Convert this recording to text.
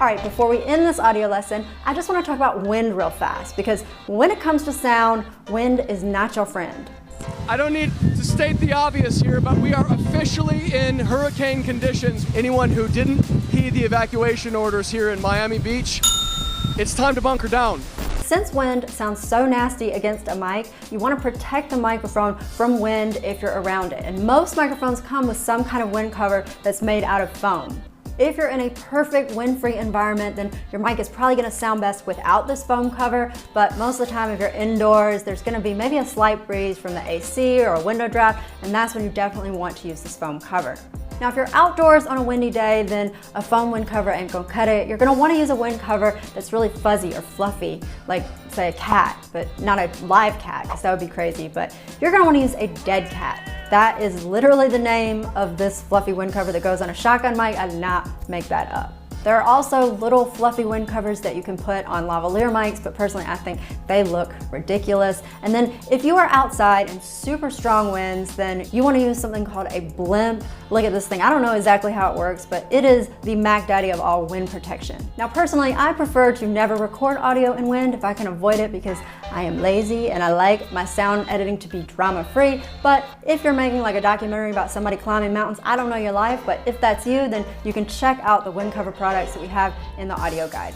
All right, before we end this audio lesson, I just want to talk about wind real fast, because when it comes to sound, wind is not your friend. I don't need to state the obvious here, but we are officially in hurricane conditions. Anyone who didn't heed the evacuation orders here in Miami Beach, it's time to bunker down. Since wind sounds so nasty against a mic, you want to protect the microphone from wind if you're around it. And most microphones come with some kind of wind cover that's made out of foam. If you're in a perfect wind-free environment, then your mic is probably going to sound best without this foam cover, but most of the time if you're indoors, there's going to be maybe a slight breeze from the AC or a window draft, and that's when you definitely want to use this foam cover. Now, if you're outdoors on a windy day, then a foam wind cover ain't gonna cut it. You're gonna wanna use a wind cover that's really fuzzy or fluffy, like say a cat, but not a live cat, because that would be crazy. But you're gonna wanna use a dead cat. That is literally the name of this fluffy wind cover that goes on a shotgun mic. I did not make that up. There are also little fluffy wind covers that you can put on lavalier mics, but personally I think they look ridiculous. And then if you are outside in super strong winds, then you want to use something called a blimp. Look at this thing. I don't know exactly how it works, but it is the Mac Daddy of all wind protection. Now personally, I prefer to never record audio in wind if I can avoid it, because I am lazy and I like my sound editing to be drama-free. But if you're making like a documentary about somebody climbing mountains, I don't know your life, but if that's you, then you can check out the wind cover products that we have in the audio guide.